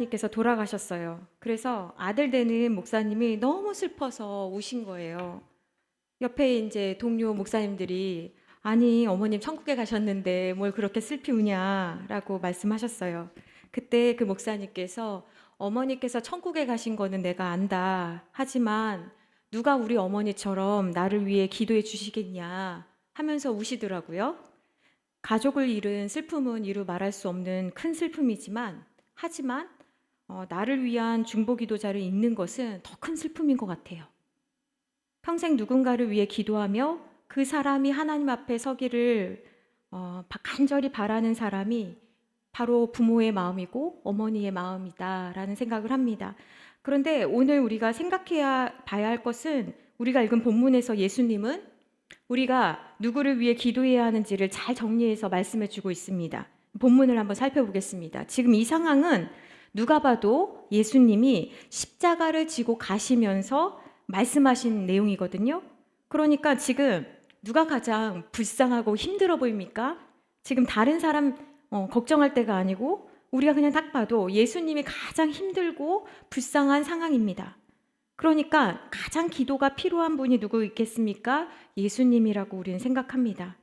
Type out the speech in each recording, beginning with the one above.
님께서 돌아가셨어요. 그래서 아들 되는 목사님이 너무 슬퍼서 우신 거예요. 옆에 이제 동료 목사님들이 아니 어머님 천국에 가셨는데 뭘 그렇게 슬피 우냐라고 말씀하셨어요. 그때 그 목사님께서 어머니께서 천국에 가신 거는 내가 안다. 하지만 누가 우리 어머니처럼 나를 위해 기도해 주시겠냐 하면서 우시더라고요. 가족을 잃은 슬픔은 이루 말할 수 없는 큰 슬픔이지만 하지만 나를 위한 중보 기도자를 잊는 것은 더 큰 슬픔인 것 같아요. 평생 누군가를 위해 기도하며 그 사람이 하나님 앞에 서기를 간절히 바라는 사람이 바로 부모의 마음이고 어머니의 마음이다라는 생각을 합니다. 그런데 오늘 우리가 생각해야 봐야 할 것은 우리가 읽은 본문에서 예수님은 우리가 누구를 위해 기도해야 하는지를 잘 정리해서 말씀해 주고 있습니다. 본문을 한번 살펴보겠습니다. 지금 이 상황은 누가 봐도 예수님이 십자가를 지고 가시면서 말씀하신 내용이거든요. 그러니까 지금 누가 가장 불쌍하고 힘들어 보입니까? 지금 다른 사람 걱정할 때가 아니고 우리가 그냥 딱 봐도 예수님이 가장 힘들고 불쌍한 상황입니다. 그러니까 가장 기도가 필요한 분이 누구 있겠습니까? 예수님이라고 우리는 생각합니다.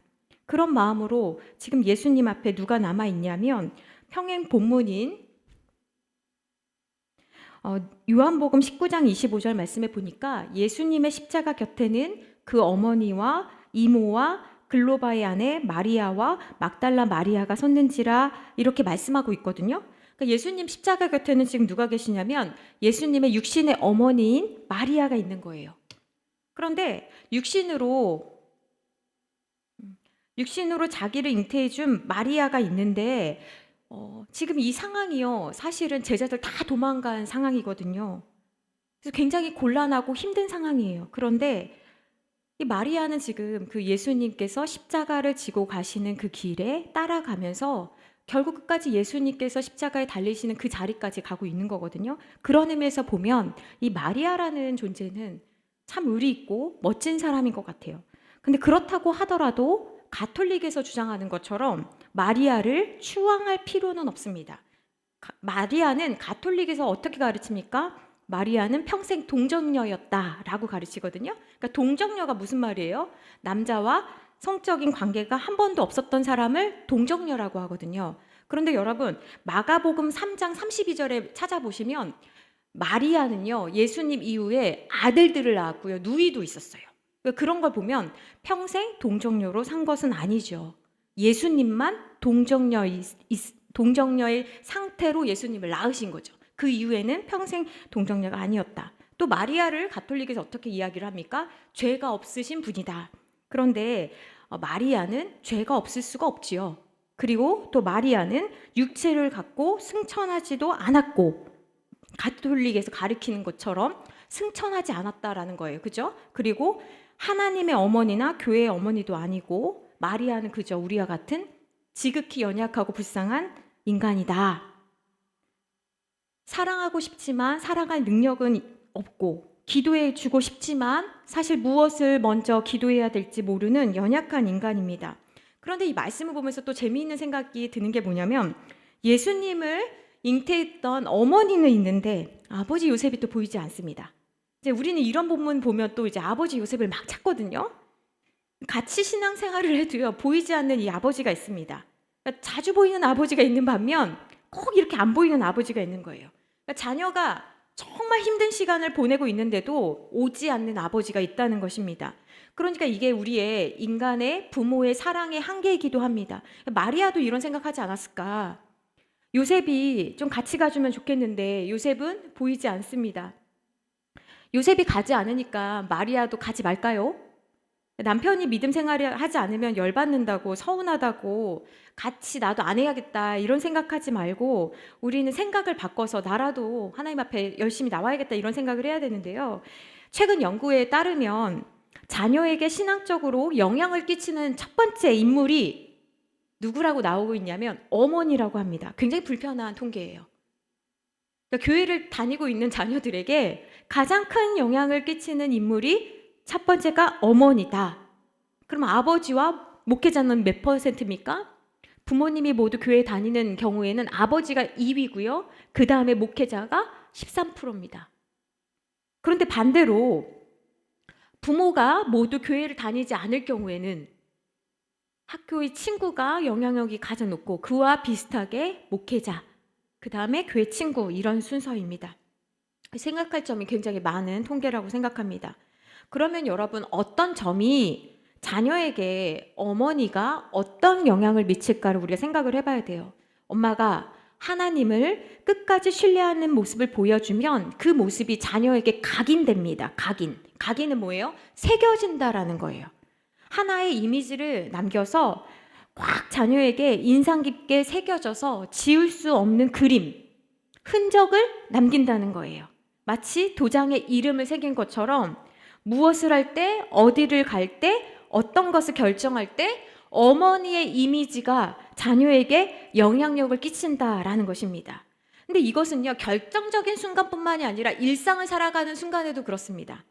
그런 마음으로 지금 예수님 앞에 누가 남아 있냐면 평행 본문인 요한복음 19장 25절 말씀에 보니까 예수님의 십자가 곁에는 그 어머니와 이모와 글로바의 아내 마리아와 막달라 마리아가 섰는지라 이렇게 말씀하고 있거든요. 그러니까 예수님 십자가 곁에는 지금 누가 계시냐면 예수님의 육신의 어머니인 마리아가 있는 거예요. 그런데 육신으로 자기를 잉태해 준 마리아가 있는데 지금 이 상황이요. 사실은 제자들 다 도망간 상황이거든요. 그래서 굉장히 곤란하고 힘든 상황이에요. 그런데 이 마리아는 지금 그 예수님께서 십자가를 지고 가시는 그 길에 따라가면서 결국 끝까지 예수님께서 십자가에 달리시는 그 자리까지 가고 있는 거거든요. 그런 의미에서 보면 이 마리아라는 존재는 참 의리 있고 멋진 사람인 것 같아요. 근데 그렇다고 하더라도 가톨릭에서 주장하는 것처럼 마리아를 추앙할 필요는 없습니다. 마리아는 가톨릭에서 어떻게 가르칩니까? 마리아는 평생 동정녀였다라고 가르치거든요. 그러니까 동정녀가 무슨 말이에요? 남자와 성적인 관계가 한 번도 없었던 사람을 동정녀라고 하거든요. 그런데 여러분, 마가복음 3장 32절에 찾아보시면 마리아는요, 예수님 이후에 아들들을 낳았고요, 누이도 있었어요. 그러니까 그런 걸 보면 평생 동정녀로 산 것은 아니죠. 예수님만 동정녀의 상태로 예수님을 낳으신 거죠. 그 이후에는 평생 동정녀가 아니었다. 또 마리아를 가톨릭에서 어떻게 이야기를 합니까? 죄가 없으신 분이다. 그런데 마리아는 죄가 없을 수가 없지요. 그리고 또 마리아는 육체를 갖고 승천하지도 않았고 가톨릭에서 가리키는 것처럼 승천하지 않았다라는 거예요. 그죠? 그리고 하나님의 어머니나 교회의 어머니도 아니고 마리아는 그저 우리와 같은 지극히 연약하고 불쌍한 인간이다. 사랑하고 싶지만 사랑할 능력은 없고 기도해 주고 싶지만 사실 무엇을 먼저 기도해야 될지 모르는 연약한 인간입니다. 그런데 이 말씀을 보면서 또 재미있는 생각이 드는 게 뭐냐면 예수님을 잉태했던 어머니는 있는데 아버지 요셉이 또 보이지 않습니다. 이제 우리는 이런 본문 보면 또 이제 아버지 요셉을 막 찾거든요. 같이 신앙생활을 해도요 보이지 않는 이 아버지가 있습니다. 그러니까 자주 보이는 아버지가 있는 반면 꼭 이렇게 안 보이는 아버지가 있는 거예요. 그러니까 자녀가 정말 힘든 시간을 보내고 있는데도 오지 않는 아버지가 있다는 것입니다. 그러니까 이게 우리의 인간의 부모의 사랑의 한계이기도 합니다. 마리아도 이런 생각하지 않았을까? 요셉이 좀 같이 가주면 좋겠는데 요셉은 보이지 않습니다. 요셉이 가지 않으니까 마리아도 가지 말까요? 남편이 믿음 생활을 하지 않으면 열받는다고 서운하다고 같이 나도 안 해야겠다 이런 생각하지 말고 우리는 생각을 바꿔서 나라도 하나님 앞에 열심히 나와야겠다 이런 생각을 해야 되는데요. 최근 연구에 따르면 자녀에게 신앙적으로 영향을 끼치는 첫 번째 인물이 누구라고 나오고 있냐면 어머니라고 합니다. 굉장히 불편한 통계예요. 그러니까 교회를 다니고 있는 자녀들에게 가장 큰 영향을 끼치는 인물이 첫 번째가 어머니다. 그럼 아버지와 목회자는 몇 %입니까? 부모님이 모두 교회 다니는 경우에는 아버지가 2위고요. 그 다음에 목회자가 13%입니다. 그런데 반대로 부모가 모두 교회를 다니지 않을 경우에는 학교의 친구가 영향력이 가장 높고 그와 비슷하게 목회자, 그 다음에 교회 친구, 이런 순서입니다. 생각할 점이 굉장히 많은 통계라고 생각합니다. 그러면 여러분, 어떤 점이 자녀에게 어머니가 어떤 영향을 미칠까를 우리가 생각을 해봐야 돼요. 엄마가 하나님을 끝까지 신뢰하는 모습을 보여주면 그 모습이 자녀에게 각인됩니다. 각인은 뭐예요? 새겨진다라는 거예요. 하나의 이미지를 남겨서 꽉 자녀에게 인상 깊게 새겨져서 지울 수 없는 그림, 흔적을 남긴다는 거예요. 마치 도장에 이름을 새긴 것처럼 무엇을 할 때, 어디를 갈 때, 어떤 것을 결정할 때 어머니의 이미지가 자녀에게 영향력을 끼친다라는 것입니다. 근데 이것은요, 결정적인 순간뿐만이 아니라 일상을 살아가는 순간에도 그렇습니다.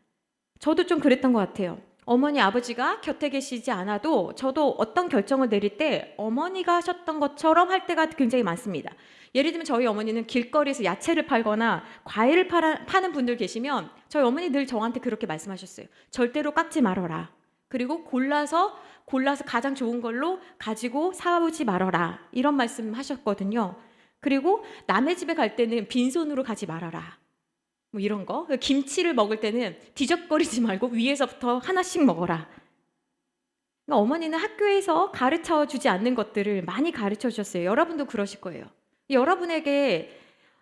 저도 좀 그랬던 것 같아요. 어머니, 아버지가 곁에 계시지 않아도 저도 어떤 결정을 내릴 때 어머니가 하셨던 것처럼 할 때가 굉장히 많습니다. 예를 들면 저희 어머니는 길거리에서 야채를 팔거나 과일을 파는 분들 계시면 저희 어머니 늘 저한테 그렇게 말씀하셨어요. 절대로 깎지 말아라. 그리고 골라서 가장 좋은 걸로 가지고 사오지 말아라. 이런 말씀 하셨거든요. 그리고 남의 집에 갈 때는 빈손으로 가지 말아라. 뭐 이런 거. 김치를 먹을 때는 뒤적거리지 말고 위에서부터 하나씩 먹어라. 그러니까 어머니는 학교에서 가르쳐 주지 않는 것들을 많이 가르쳐 주셨어요. 여러분도 그러실 거예요.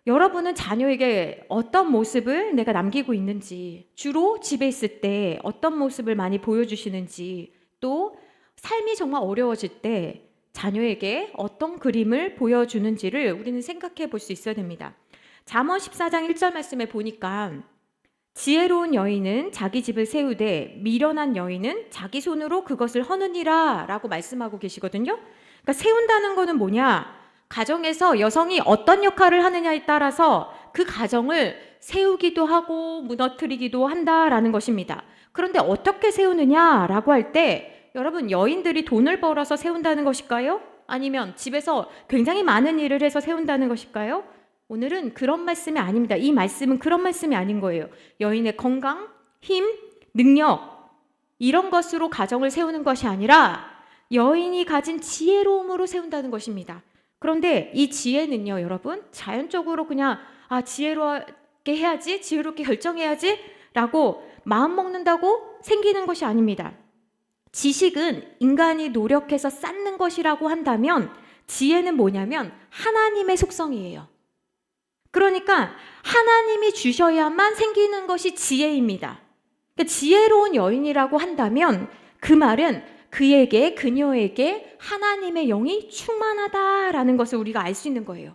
여러분은 자녀에게 어떤 모습을 내가 남기고 있는지, 주로 집에 있을 때 어떤 모습을 많이 보여주시는지, 또 삶이 정말 어려워질 때 자녀에게 어떤 그림을 보여주는지를 우리는 생각해 볼 수 있어야 됩니다. 잠언 14장 1절 말씀에 보니까 지혜로운 여인은 자기 집을 세우되 미련한 여인은 자기 손으로 그것을 허느니라 라고 말씀하고 계시거든요. 그러니까 세운다는 거는 뭐냐? 가정에서 여성이 어떤 역할을 하느냐에 따라서 그 가정을 세우기도 하고 무너뜨리기도 한다라는 것입니다. 그런데 어떻게 세우느냐라고 할 때 여러분, 여인들이 돈을 벌어서 세운다는 것일까요? 아니면 집에서 굉장히 많은 일을 해서 세운다는 것일까요? 오늘은 그런 말씀이 아닙니다. 이 말씀은 그런 말씀이 아닌 거예요. 여인의 건강, 힘, 능력, 이런 것으로 가정을 세우는 것이 아니라 여인이 가진 지혜로움으로 세운다는 것입니다. 그런데 이 지혜는요, 여러분, 자연적으로 그냥 지혜롭게 해야지, 지혜롭게 결정해야지 라고 마음 먹는다고 생기는 것이 아닙니다. 지식은 인간이 노력해서 쌓는 것이라고 한다면 지혜는 뭐냐면 하나님의 속성이에요. 그러니까 하나님이 주셔야만 생기는 것이 지혜입니다. 그러니까 지혜로운 여인이라고 한다면 그 말은 그녀에게 하나님의 영이 충만하다라는 것을 우리가 알 수 있는 거예요.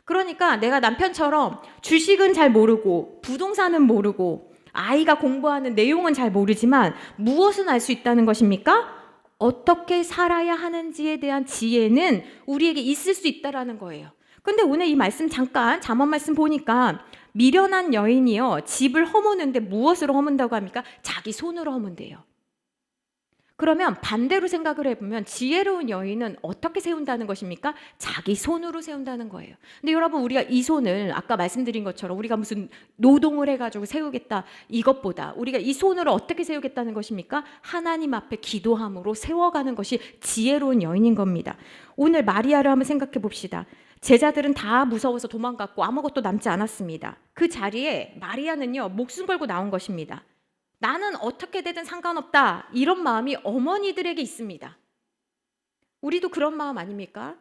그러니까 내가 남편처럼 주식은 잘 모르고 부동산은 모르고 아이가 공부하는 내용은 잘 모르지만 무엇은 알 수 있다는 것입니까? 어떻게 살아야 하는지에 대한 지혜는 우리에게 있을 수 있다라는 거예요. 근데 오늘 이 말씀 잠깐 잠언 말씀 보니까 미련한 여인이요, 집을 허무는데 무엇으로 허문다고 합니까? 자기 손으로 허문대요. 그러면 반대로 생각을 해보면 지혜로운 여인은 어떻게 세운다는 것입니까? 자기 손으로 세운다는 거예요. 근데 여러분, 우리가 이 손을 아까 말씀드린 것처럼 우리가 무슨 노동을 해가지고 세우겠다 이것보다 우리가 이 손을 어떻게 세우겠다는 것입니까? 하나님 앞에 기도함으로 세워가는 것이 지혜로운 여인인 겁니다. 오늘 마리아를 한번 생각해 봅시다. 제자들은 다 무서워서 도망갔고 아무것도 남지 않았습니다. 그 자리에 마리아는요, 목숨 걸고 나온 것입니다. 나는 어떻게 되든 상관없다, 이런 마음이 어머니들에게 있습니다. 우리도 그런 마음 아닙니까?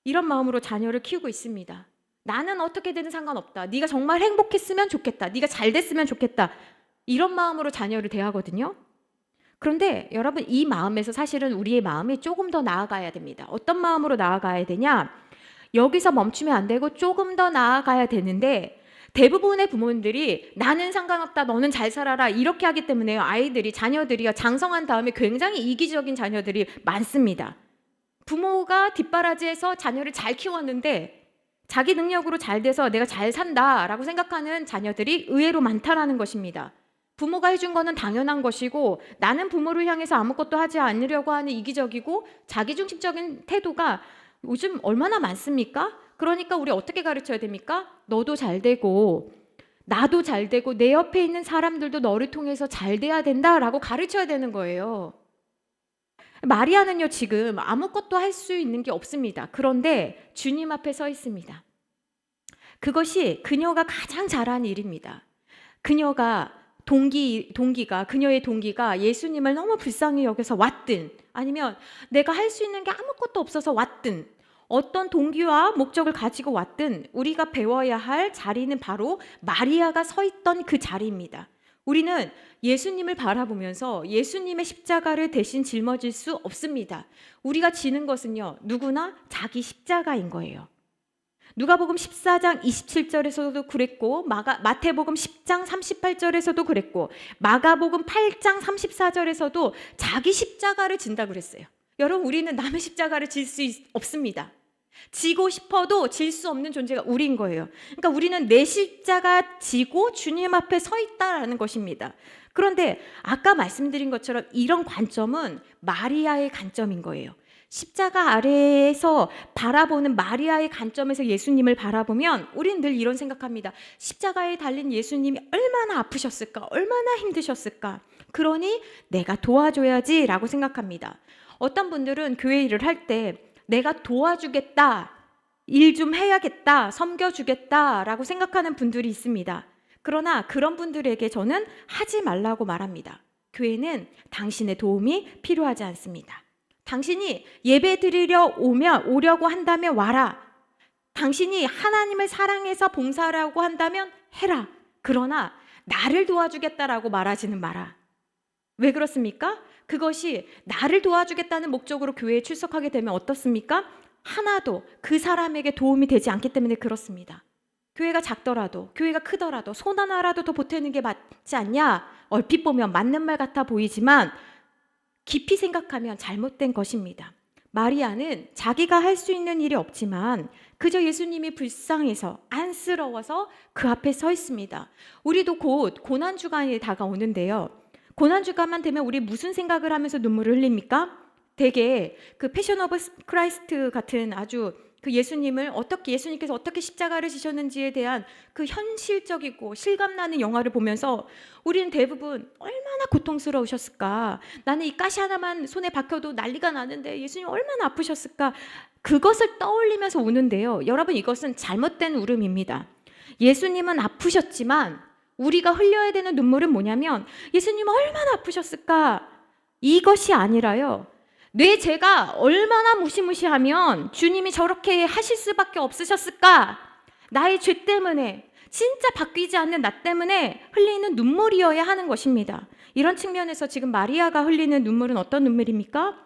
이런 마음으로 자녀를 키우고 있습니다. 나는 어떻게 되든 상관없다, 네가 정말 행복했으면 좋겠다, 네가 잘 됐으면 좋겠다, 이런 마음으로 자녀를 대하거든요. 그런데 여러분, 이 마음에서 사실은 우리의 마음이 조금 더 나아가야 됩니다. 어떤 마음으로 나아가야 되냐? 여기서 멈추면 안 되고 조금 더 나아가야 되는데, 대부분의 부모님들이 나는 상관없다, 너는 잘 살아라, 이렇게 하기 때문에 자녀들이 장성한 다음에 굉장히 이기적인 자녀들이 많습니다. 부모가 뒷바라지해서 자녀를 잘 키웠는데 자기 능력으로 잘 돼서 내가 잘 산다라고 생각하는 자녀들이 의외로 많다라는 것입니다. 부모가 해준 거는 당연한 것이고 나는 부모를 향해서 아무것도 하지 않으려고 하는 이기적이고 자기중심적인 태도가 요즘 얼마나 많습니까? 그러니까 우리 어떻게 가르쳐야 됩니까? 너도 잘 되고 나도 잘 되고 내 옆에 있는 사람들도 너를 통해서 잘 돼야 된다라고 가르쳐야 되는 거예요. 마리아는요, 지금 아무것도 할 수 있는 게 없습니다. 그런데 주님 앞에 서 있습니다. 그것이 그녀가 가장 잘한 일입니다. 그녀가 그녀의 동기가 예수님을 너무 불쌍히 여겨서 왔든, 아니면 내가 할 수 있는 게 아무것도 없어서 왔든, 어떤 동기와 목적을 가지고 왔든 우리가 배워야 할 자리는 바로 마리아가 서 있던 그 자리입니다. 우리는 예수님을 바라보면서 예수님의 십자가를 대신 짊어질 수 없습니다. 우리가 지는 것은요, 누구나 자기 십자가인 거예요. 누가복음 14장 27절에서도 그랬고, 마태복음 10장 38절에서도 그랬고, 마가복음 8장 34절에서도 자기 십자가를 진다 그랬어요. 여러분, 우리는 남의 십자가를 질 수 없습니다. 지고 싶어도 질 수 없는 존재가 우리인 거예요. 그러니까 우리는 내 십자가 지고 주님 앞에 서 있다라는 것입니다. 그런데 아까 말씀드린 것처럼 이런 관점은 마리아의 관점인 거예요. 십자가 아래에서 바라보는 마리아의 관점에서 예수님을 바라보면 우리는 늘 이런 생각합니다. 십자가에 달린 예수님이 얼마나 아프셨을까? 얼마나 힘드셨을까? 그러니 내가 도와줘야지 라고 생각합니다. 어떤 분들은 교회 일을 할 때 내가 도와주겠다, 일 좀 해야겠다, 섬겨주겠다 라고 생각하는 분들이 있습니다. 그러나 그런 분들에게 저는 하지 말라고 말합니다. 교회는 당신의 도움이 필요하지 않습니다. 당신이 예배 드리려 오려고 한다면 와라. 당신이 하나님을 사랑해서 봉사하려고 한다면 해라. 그러나 나를 도와주겠다라고 말하지는 마라. 왜 그렇습니까? 그것이 나를 도와주겠다는 목적으로 교회에 출석하게 되면 어떻습니까? 하나도 그 사람에게 도움이 되지 않기 때문에 그렇습니다. 교회가 작더라도, 교회가 크더라도 손 하나라도 더 보태는 게 맞지 않냐? 얼핏 보면 맞는 말 같아 보이지만 깊이 생각하면 잘못된 것입니다. 마리아는 자기가 할 수 있는 일이 없지만 그저 예수님이 불쌍해서 안쓰러워서 그 앞에 서 있습니다. 우리도 곧 고난주간이 다가오는데요. 고난주간만 되면 우리 무슨 생각을 하면서 눈물을 흘립니까? 되게 그 패션 오브 크라이스트 같은 아주 그 예수님께서 어떻게 십자가를 지셨는지에 대한 그 현실적이고 실감나는 영화를 보면서 우리는 대부분 얼마나 고통스러우셨을까? 나는 이 가시 하나만 손에 박혀도 난리가 나는데 예수님 얼마나 아프셨을까? 그것을 떠올리면서 우는데요. 여러분, 이것은 잘못된 울음입니다. 예수님은 아프셨지만 우리가 흘려야 되는 눈물은 뭐냐면 예수님 얼마나 아프셨을까? 이것이 아니라요. 내 죄가 얼마나 무시무시하면 주님이 저렇게 하실 수밖에 없으셨을까? 나의 죄 때문에, 진짜 바뀌지 않는 나 때문에 흘리는 눈물이어야 하는 것입니다. 이런 측면에서 지금 마리아가 흘리는 눈물은 어떤 눈물입니까?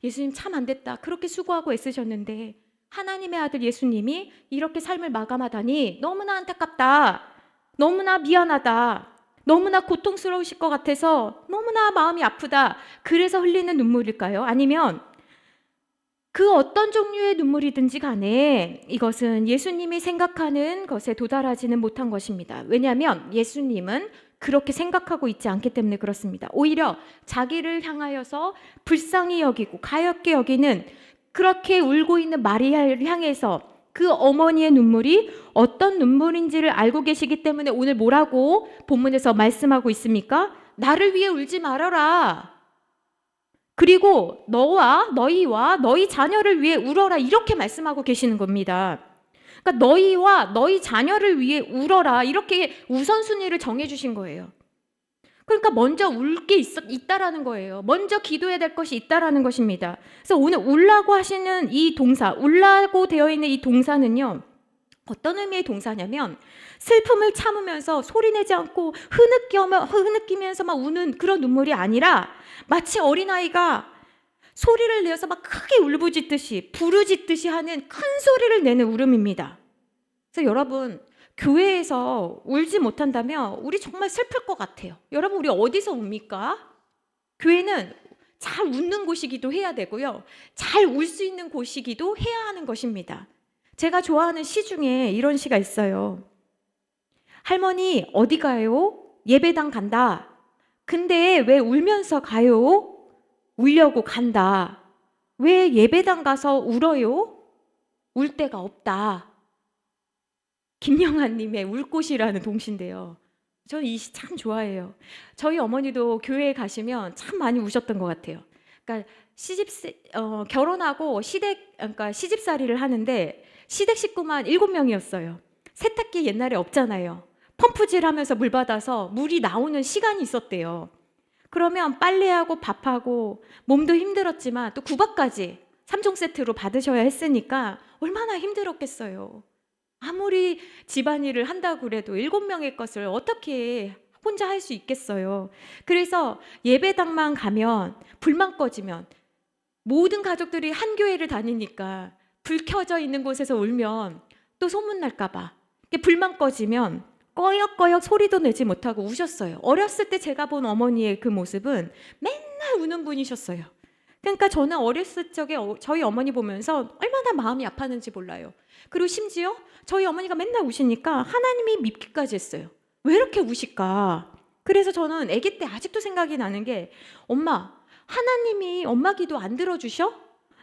예수님 참 안 됐다. 그렇게 수고하고 애쓰셨는데 하나님의 아들 예수님이 이렇게 삶을 마감하다니 너무나 안타깝다. 너무나 미안하다. 너무나 고통스러우실 것 같아서 너무나 마음이 아프다. 그래서 흘리는 눈물일까요? 아니면 그 어떤 종류의 눈물이든지 간에 이것은 예수님이 생각하는 것에 도달하지는 못한 것입니다. 왜냐하면 예수님은 그렇게 생각하고 있지 않기 때문에 그렇습니다. 오히려 자기를 향하여서 불쌍히 여기고 가엾게 여기는, 그렇게 울고 있는 마리아를 향해서 그 어머니의 눈물이 어떤 눈물인지를 알고 계시기 때문에 오늘 뭐라고 본문에서 말씀하고 있습니까? 나를 위해 울지 말아라. 그리고 너희와 너희 자녀를 위해 울어라. 이렇게 말씀하고 계시는 겁니다. 그러니까 너희와 너희 자녀를 위해 울어라. 이렇게 우선순위를 정해주신 거예요. 그러니까 먼저 울 게 있다라는 거예요. 먼저 기도해야 될 것이 있다라는 것입니다. 그래서 오늘 울라고 하시는 이 동사, 울라고 되어 있는 이 동사는요, 어떤 의미의 동사냐면 슬픔을 참으면서 소리내지 않고 흐느끼면서 막 우는 그런 눈물이 아니라 마치 어린아이가 소리를 내어서 막 크게 울부짖듯이 부르짖듯이 하는 큰 소리를 내는 울음입니다. 그래서 여러분, 교회에서 울지 못한다면 우리 정말 슬플 것 같아요. 여러분, 우리 어디서 웁니까? 교회는 잘 웃는 곳이기도 해야 되고요. 잘 울 수 있는 곳이기도 해야 하는 것입니다. 제가 좋아하는 시 중에 이런 시가 있어요. 할머니 어디 가요? 예배당 간다. 근데 왜 울면서 가요? 울려고 간다. 왜 예배당 가서 울어요? 울 데가 없다. 김영아님의 울꽃이라는 동시인데요. 저는 이 시 참 좋아해요. 저희 어머니도 교회에 가시면 참 많이 우셨던 것 같아요. 그러니까 결혼하고 그러니까 시집살이를 하는데 시댁 식구만 7명이었어요. 세탁기 옛날에 없잖아요. 펌프질하면서 물 받아서 물이 나오는 시간이 있었대요. 그러면 빨래하고 밥하고 몸도 힘들었지만 또 국밥까지 3종 세트로 받으셔야 했으니까 얼마나 힘들었겠어요. 아무리 집안일을 한다고 그래도 7명의 것을 어떻게 혼자 할 수 있겠어요. 그래서 예배당만 가면 불만 꺼지면 모든 가족들이 한 교회를 다니니까 불 켜져 있는 곳에서 울면 또 소문날까 봐 불만 꺼지면 꺼역꺼역 소리도 내지 못하고 우셨어요. 어렸을 때 제가 본 어머니의 그 모습은 맨날 우는 분이셨어요. 그러니까 저는 어렸을 적에 저희 어머니 보면서 얼마나 마음이 아팠는지 몰라요. 그리고 심지어 저희 어머니가 맨날 우시니까 하나님이 밉기까지 했어요. 왜 이렇게 우실까? 그래서 저는 아기 때 아직도 생각이 나는 게 엄마, 하나님이 엄마 기도 안 들어주셔?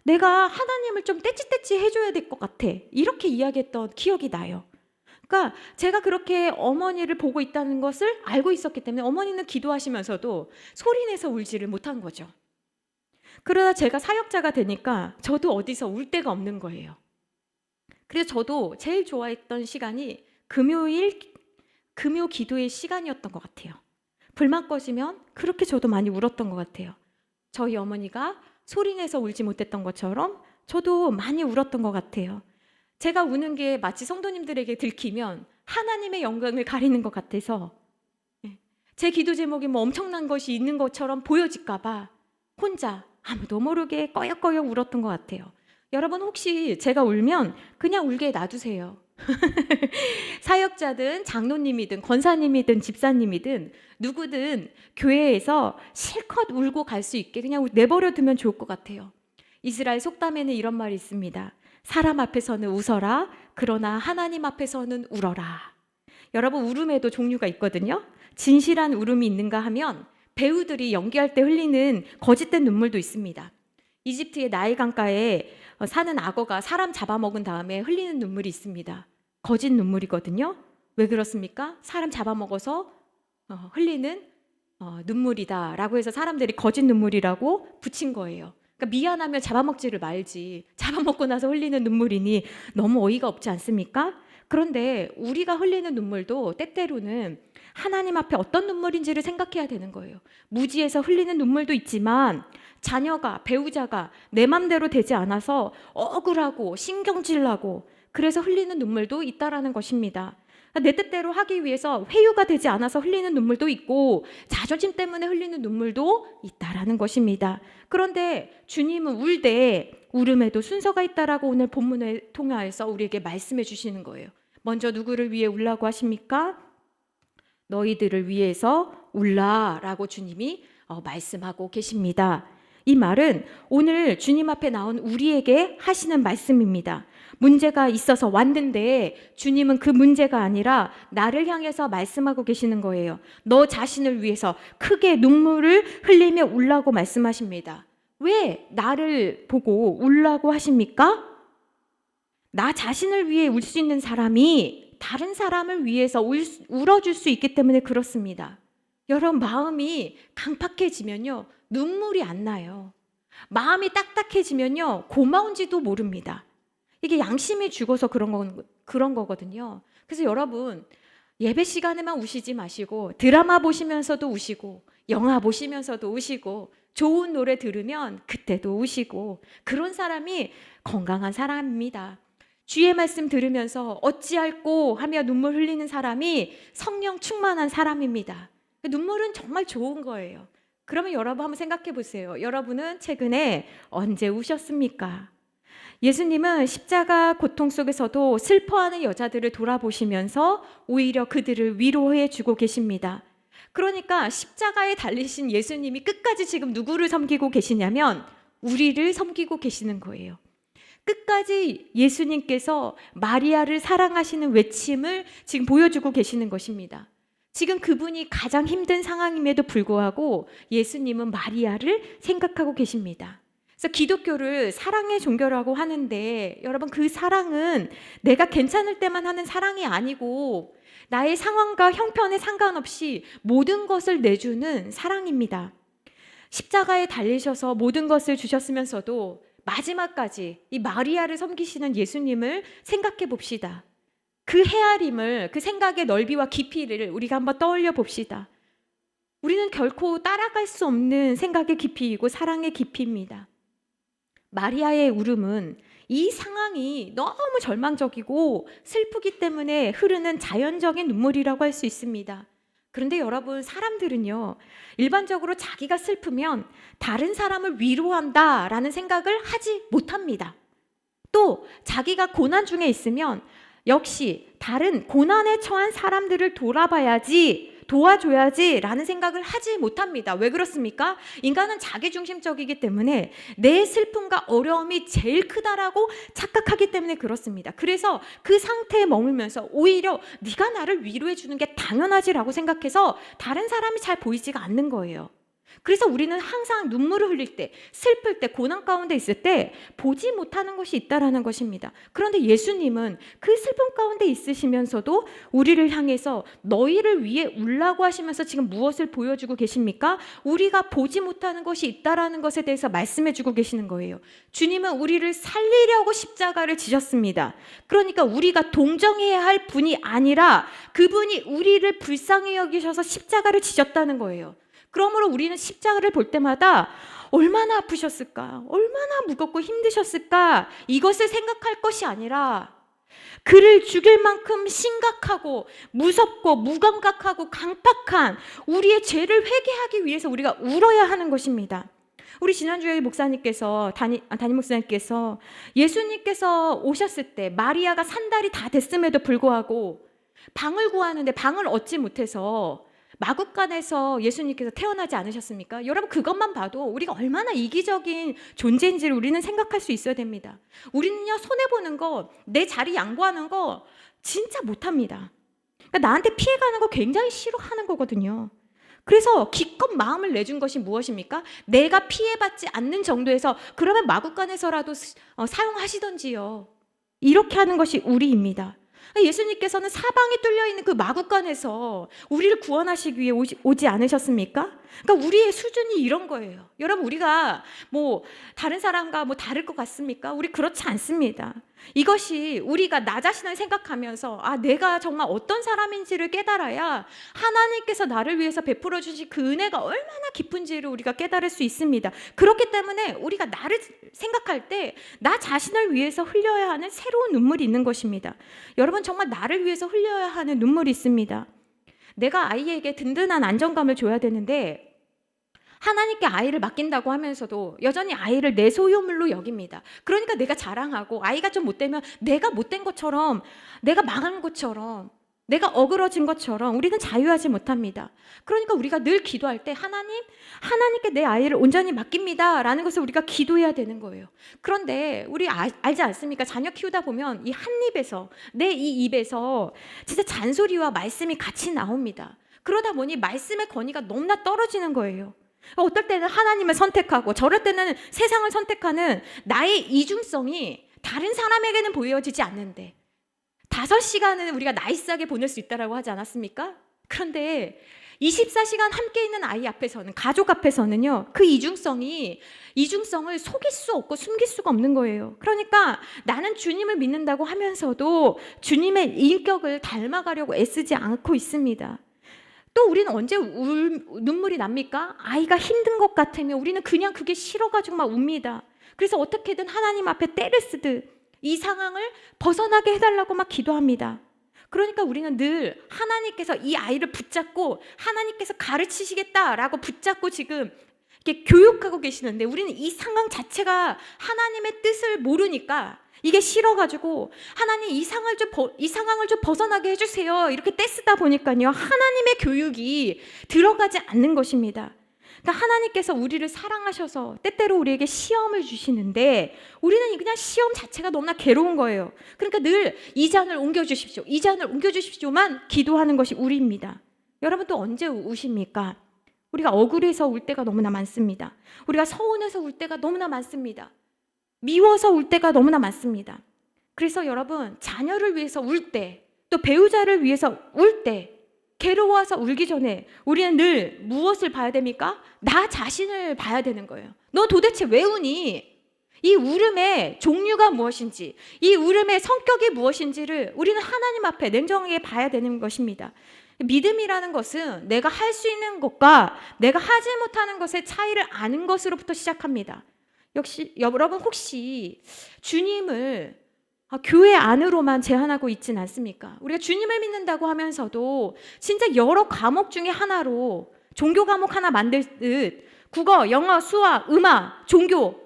내가 하나님을 좀 떼찌떼찌 해줘야 될 것 같아. 이렇게 이야기했던 기억이 나요. 그러니까 제가 그렇게 어머니를 보고 있다는 것을 알고 있었기 때문에 어머니는 기도하시면서도 소리내서 울지를 못한 거죠. 그러다 제가 사역자가 되니까 저도 어디서 울 데가 없는 거예요. 그래서 저도 제일 좋아했던 시간이 금요 기도의 시간이었던 것 같아요. 불만 꺼지면 그렇게 저도 많이 울었던 것 같아요. 저희 어머니가 소리내서 울지 못했던 것처럼 저도 많이 울었던 것 같아요. 제가 우는 게 마치 성도님들에게 들키면 하나님의 영광을 가리는 것 같아서 제 기도 제목이 뭐 엄청난 것이 있는 것처럼 보여질까 봐 혼자 아무도 모르게 꺼역꺼역 울었던 것 같아요. 여러분 혹시 제가 울면 그냥 울게 놔두세요. 사역자든 장로님이든 권사님이든 집사님이든 누구든 교회에서 실컷 울고 갈 수 있게 그냥 내버려 두면 좋을 것 같아요. 이스라엘 속담에는 이런 말이 있습니다. 사람 앞에서는 웃어라. 그러나 하나님 앞에서는 울어라. 여러분 울음에도 종류가 있거든요. 진실한 울음이 있는가 하면 배우들이 연기할 때 흘리는 거짓된 눈물도 있습니다. 이집트의 나일 강가에 사는 악어가 사람 잡아먹은 다음에 흘리는 눈물이 있습니다. 거짓 눈물이거든요. 왜 그렇습니까? 사람 잡아먹어서 흘리는 눈물이다 라고 해서 사람들이 거짓 눈물이라고 붙인 거예요. 그러니까 미안하면 잡아먹지를 말지 잡아먹고 나서 흘리는 눈물이니 너무 어이가 없지 않습니까? 그런데 우리가 흘리는 눈물도 때때로는 하나님 앞에 어떤 눈물인지를 생각해야 되는 거예요. 무지에서 흘리는 눈물도 있지만 자녀가, 배우자가 내 맘대로 되지 않아서 억울하고 신경질 나고 그래서 흘리는 눈물도 있다라는 것입니다. 내 뜻대로 하기 위해서 회유가 되지 않아서 흘리는 눈물도 있고 자존심 때문에 흘리는 눈물도 있다라는 것입니다. 그런데 주님은 울 때 울음에도 순서가 있다라고 오늘 본문을 통하여서 우리에게 말씀해 주시는 거예요. 먼저 누구를 위해 울라고 하십니까? 너희들을 위해서 울라라고 주님이 말씀하고 계십니다. 이 말은 오늘 주님 앞에 나온 우리에게 하시는 말씀입니다. 문제가 있어서 왔는데 주님은 그 문제가 아니라 나를 향해서 말씀하고 계시는 거예요. 너 자신을 위해서 크게 눈물을 흘리며 울라고 말씀하십니다. 왜 나를 보고 울라고 하십니까? 나 자신을 위해 울 수 있는 사람이 다른 사람을 위해서 울어줄 수 있기 때문에 그렇습니다. 여러분 마음이 강팍해지면요 눈물이 안 나요. 마음이 딱딱해지면요 고마운지도 모릅니다. 이게 양심이 죽어서 그런 거거든요. 그래서 여러분 예배 시간에만 우시지 마시고 드라마 보시면서도 우시고 영화 보시면서도 우시고 좋은 노래 들으면 그때도 우시고 그런 사람이 건강한 사람입니다. 주의 말씀 들으면서 어찌할꼬 하며 눈물 흘리는 사람이 성령 충만한 사람입니다. 눈물은 정말 좋은 거예요. 그러면 여러분 한번 생각해 보세요. 여러분은 최근에 언제 우셨습니까? 예수님은 십자가 고통 속에서도 슬퍼하는 여자들을 돌아보시면서 오히려 그들을 위로해 주고 계십니다. 그러니까 십자가에 달리신 예수님이 끝까지 지금 누구를 섬기고 계시냐면 우리를 섬기고 계시는 거예요. 끝까지 예수님께서 마리아를 사랑하시는 외침을 지금 보여주고 계시는 것입니다. 지금 그분이 가장 힘든 상황임에도 불구하고 예수님은 마리아를 생각하고 계십니다. 그래서 기독교를 사랑의 종교라고 하는데 여러분 그 사랑은 내가 괜찮을 때만 하는 사랑이 아니고 나의 상황과 형편에 상관없이 모든 것을 내주는 사랑입니다. 십자가에 달리셔서 모든 것을 주셨으면서도 마지막까지 이 마리아를 섬기시는 예수님을 생각해 봅시다. 그 헤아림을, 그 생각의 넓이와 깊이를 우리가 한번 떠올려 봅시다. 우리는 결코 따라갈 수 없는 생각의 깊이이고 사랑의 깊이입니다. 마리아의 울음은 이 상황이 너무 절망적이고 슬프기 때문에 흐르는 자연적인 눈물이라고 할 수 있습니다. 그런데 여러분, 사람들은요, 일반적으로 자기가 슬프면 다른 사람을 위로한다라는 생각을 하지 못합니다. 또 자기가 고난 중에 있으면 역시 다른 고난에 처한 사람들을 돌아봐야지, 도와줘야지 라는 생각을 하지 못합니다. 왜 그렇습니까? 인간은 자기중심적이기 때문에 내 슬픔과 어려움이 제일 크다라고 착각하기 때문에 그렇습니다. 그래서 그 상태에 머물면서 오히려 네가 나를 위로해 주는 게 당연하지라고 생각해서 다른 사람이 잘 보이지가 않는 거예요. 그래서 우리는 항상 눈물을 흘릴 때, 슬플 때, 고난 가운데 있을 때 보지 못하는 것이 있다라는 것입니다. 그런데 예수님은 그 슬픔 가운데 있으시면서도 우리를 향해서 너희를 위해 울라고 하시면서 지금 무엇을 보여주고 계십니까? 우리가 보지 못하는 것이 있다라는 것에 대해서 말씀해주고 계시는 거예요. 주님은 우리를 살리려고 십자가를 지셨습니다. 그러니까 우리가 동정해야 할 분이 아니라 그분이 우리를 불쌍히 여기셔서 십자가를 지셨다는 거예요. 그러므로 우리는 십자가를 볼 때마다 얼마나 아프셨을까? 얼마나 무겁고 힘드셨을까? 이것을 생각할 것이 아니라 그를 죽일 만큼 심각하고 무섭고 무감각하고 강팍한 우리의 죄를 회개하기 위해서 우리가 울어야 하는 것입니다. 우리 지난주에 목사님께서 담임 목사님께서 예수님께서 오셨을 때 마리아가 산 달이 다 됐음에도 불구하고 방을 구하는데 방을 얻지 못해서 마구간에서 예수님께서 태어나지 않으셨습니까? 여러분, 그것만 봐도 우리가 얼마나 이기적인 존재인지를 우리는 생각할 수 있어야 됩니다. 우리는요, 손해보는 거, 내 자리 양보하는 거 진짜 못합니다. 그러니까 나한테 피해가는 거 굉장히 싫어하는 거거든요. 그래서 기껏 마음을 내준 것이 무엇입니까? 내가 피해받지 않는 정도에서 그러면 마구간에서라도 사용하시던지요. 이렇게 하는 것이 우리입니다. 예수님께서는 사방이 뚫려있는 그 마구간에서 우리를 구원하시기 위해 오지 않으셨습니까? 그러니까 우리의 수준이 이런 거예요. 여러분, 우리가 뭐 다른 사람과 뭐 다를 것 같습니까? 우리 그렇지 않습니다. 이것이 우리가 나 자신을 생각하면서 내가 정말 어떤 사람인지를 깨달아야 하나님께서 나를 위해서 베풀어 주신 그 은혜가 얼마나 깊은지를 우리가 깨달을 수 있습니다. 그렇기 때문에 우리가 나를 생각할 때 나 자신을 위해서 흘려야 하는 새로운 눈물이 있는 것입니다. 여러분, 정말 나를 위해서 흘려야 하는 눈물이 있습니다. 내가 아이에게 든든한 안정감을 줘야 되는데 하나님께 아이를 맡긴다고 하면서도 여전히 아이를 내 소유물로 여깁니다. 그러니까 내가 자랑하고 아이가 좀 못되면 내가 못된 것처럼, 내가 망한 것처럼, 내가 어그러진 것처럼 우리는 자유하지 못합니다. 그러니까 우리가 늘 기도할 때 하나님께 내 아이를 온전히 맡깁니다 라는 것을 우리가 기도해야 되는 거예요. 그런데 우리 알지 않습니까? 자녀 키우다 보면 이 한 입에서, 내 이 입에서 진짜 잔소리와 말씀이 같이 나옵니다. 그러다 보니 말씀의 권위가 너무나 떨어지는 거예요. 어떨 때는 하나님을 선택하고 저럴 때는 세상을 선택하는 나의 이중성이 다른 사람에게는 보여지지 않는데 5시간은 우리가 나이스하게 보낼 수 있다고 하지 않았습니까? 그런데 24시간 함께 있는 아이 앞에서는, 가족 앞에서는요, 그 이중성을 속일 수 없고 숨길 수가 없는 거예요. 그러니까 나는 주님을 믿는다고 하면서도 주님의 인격을 닮아가려고 애쓰지 않고 있습니다. 또 우리는 언제 눈물이 납니까? 아이가 힘든 것 같으면 우리는 그냥 그게 싫어가지고 막 웁니다. 그래서 어떻게든 하나님 앞에 떼를 쓰듯 이 상황을 벗어나게 해달라고 막 기도합니다. 그러니까 우리는 늘 하나님께서 이 아이를 붙잡고 하나님께서 가르치시겠다라고 붙잡고 지금 이렇게 교육하고 계시는데 우리는 이 상황 자체가 하나님의 뜻을 모르니까 이게 싫어가지고 하나님 이 상황을 좀 벗어나게 해주세요 이렇게 떼쓰다 보니까요 하나님의 교육이 들어가지 않는 것입니다. 그러니까 하나님께서 우리를 사랑하셔서 때때로 우리에게 시험을 주시는데 우리는 그냥 시험 자체가 너무나 괴로운 거예요. 그러니까 늘 이 잔을 옮겨주십시오, 이 잔을 옮겨주십시오만 기도하는 것이 우리입니다. 여러분, 또 언제 우십니까? 우리가 억울해서 울 때가 너무나 많습니다. 우리가 서운해서 울 때가 너무나 많습니다. 미워서 울 때가 너무나 많습니다. 그래서 여러분, 자녀를 위해서 울 때, 또 배우자를 위해서 울 때, 괴로워서 울기 전에 우리는 늘 무엇을 봐야 됩니까? 나 자신을 봐야 되는 거예요. 너 도대체 왜 우니? 이 울음의 종류가 무엇인지, 이 울음의 성격이 무엇인지를 우리는 하나님 앞에 냉정하게 봐야 되는 것입니다. 믿음이라는 것은 내가 할 수 있는 것과 내가 하지 못하는 것의 차이를 아는 것으로부터 시작합니다. 역시 여러분, 혹시 주님을 교회 안으로만 제한하고 있진 않습니까? 우리가 주님을 믿는다고 하면서도 진짜 여러 과목 중에 하나로 종교 과목 하나 만들듯, 국어, 영어, 수학, 음악, 종교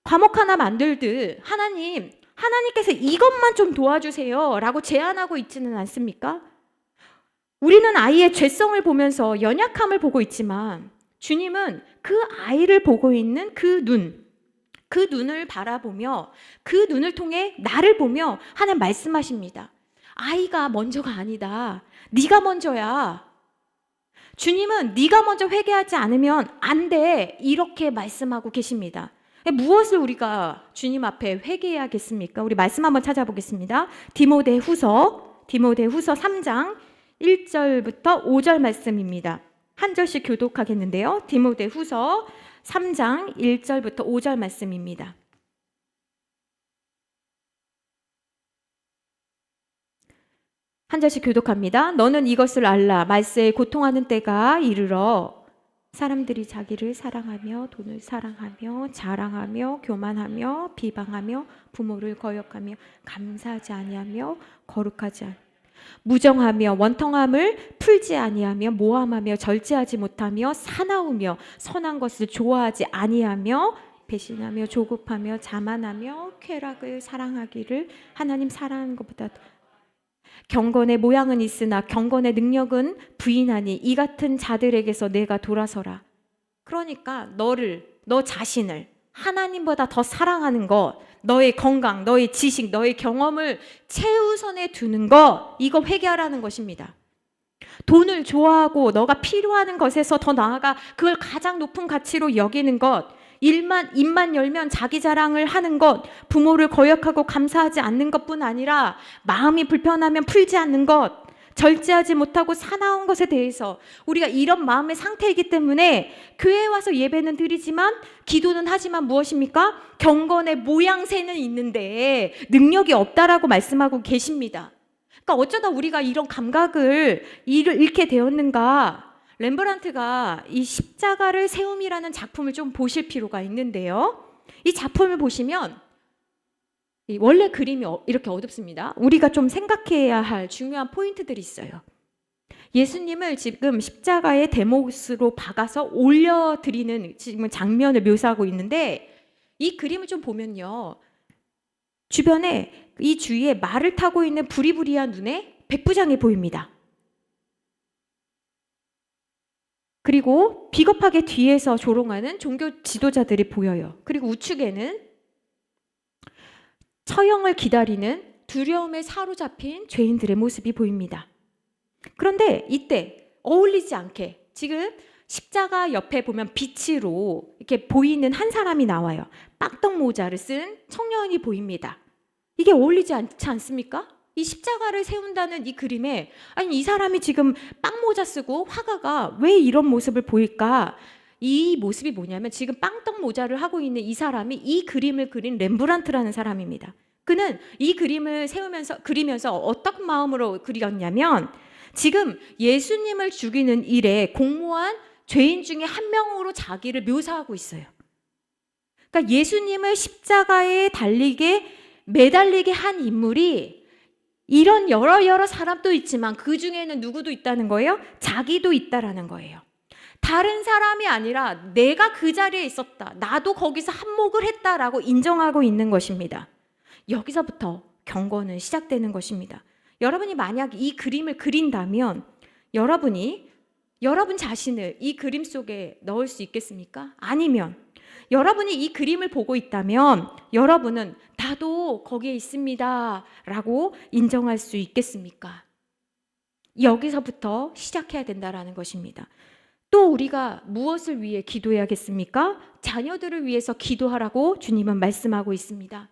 과목 하나 만들듯 하나님께서 이것만 좀 도와주세요 라고 제안하고 있지는 않습니까? 우리는 아이의 죄성을 보면서 연약함을 보고 있지만 주님은 그 아이를 보고 있는 그 눈을 바라보며 그 눈을 통해 나를 보며 하나님 말씀하십니다. 아이가 먼저가 아니다. 네가 먼저야. 주님은 네가 먼저 회개하지 않으면 안 돼. 이렇게 말씀하고 계십니다. 무엇을 우리가 주님 앞에 회개해야겠습니까? 우리 말씀 한번 찾아보겠습니다. 디모데후서 3장 1절부터 5절 말씀입니다. 한 절씩 교독하겠는데요. 디모데후서 3장 1절부터 5절 말씀입니다. 한 절씩 교독합니다. 너는 이것을 알라. 말세에 고통하는 때가 이르러 사람들이 자기를 사랑하며 돈을 사랑하며 자랑하며 교만하며 비방하며 부모를 거역하며 감사하지 아니하며 거룩하지 무정하며 원통함을 풀지 아니하며 모함하며 절제하지 못하며 사나우며 선한 것을 좋아하지 아니하며 배신하며 조급하며 자만하며 쾌락을 사랑하기를 하나님 사랑하는 것보다 경건의 모양은 있으나 경건의 능력은 부인하니 이 같은 자들에게서 내가 돌아서라. 그러니까 너 자신을 하나님보다 더 사랑하는 것, 너의 건강, 너의 지식, 너의 경험을 최우선에 두는 것, 이거 회개하라는 것입니다. 돈을 좋아하고 너가 필요하는 것에서 더 나아가 그걸 가장 높은 가치로 여기는 것, 입만 열면 자기 자랑을 하는 것, 부모를 거역하고 감사하지 않는 것뿐 아니라 마음이 불편하면 풀지 않는 것, 절제하지 못하고 사나운 것에 대해서 우리가 이런 마음의 상태이기 때문에 교회에 와서 예배는 드리지만 기도는 하지만 무엇입니까? 경건의 모양새는 있는데 능력이 없다라고 말씀하고 계십니다. 그러니까 어쩌다 우리가 이런 감각을 잃게 되었는가? 렘브란트가 이 십자가를 세움이라는 작품을 좀 보실 필요가 있는데요. 이 작품을 보시면 원래 그림이 이렇게 어둡습니다. 우리가 좀 생각해야 할 중요한 포인트들이 있어요. 예수님을 지금 십자가의 대못으로 박아서 올려드리는 지금 장면을 묘사하고 있는데 이 그림을 좀 보면요. 주변에 이 주위에 말을 타고 있는 부리부리한 눈에 백부장이 보입니다. 그리고 비겁하게 뒤에서 조롱하는 종교 지도자들이 보여요. 그리고 우측에는 처형을 기다리는 두려움에 사로잡힌 죄인들의 모습이 보입니다. 그런데 이때 어울리지 않게 지금 십자가 옆에 보면 빛으로 이렇게 보이는 한 사람이 나와요. 빡떡 모자를 쓴 청년이 보입니다. 이게 어울리지 않지 않습니까? 이 십자가를 세운다는 이 그림에 아니 이 사람이 지금 빵모자 쓰고 화가가 왜 이런 모습을 보일까? 이 모습이 뭐냐면 지금 빵떡 모자를 하고 있는 이 사람이 이 그림을 그린 렘브란트라는 사람입니다. 그는 이 그림을 그리면서 어떤 마음으로 그렸냐면 지금 예수님을 죽이는 일에 공모한 죄인 중에 한 명으로 자기를 묘사하고 있어요. 그러니까 예수님을 십자가에 매달리게 한 인물이 이런 여러 사람도 있지만 그 중에는 누구도 있다는 거예요? 자기도 있다라는 거예요. 다른 사람이 아니라 내가 그 자리에 있었다. 나도 거기서 한몫을 했다라고 인정하고 있는 것입니다. 여기서부터 경건은 시작되는 것입니다. 여러분이 만약 이 그림을 그린다면 여러분 자신을 이 그림 속에 넣을 수 있겠습니까? 아니면 여러분이 이 그림을 보고 있다면 여러분은 나도 거기에 있습니다 라고 인정할 수 있겠습니까? 여기서부터 시작해야 된다라는 것입니다. 또 우리가 무엇을 위해 기도해야겠습니까? 자녀들을 위해서 기도하라고 주님은 말씀하고 있습니다.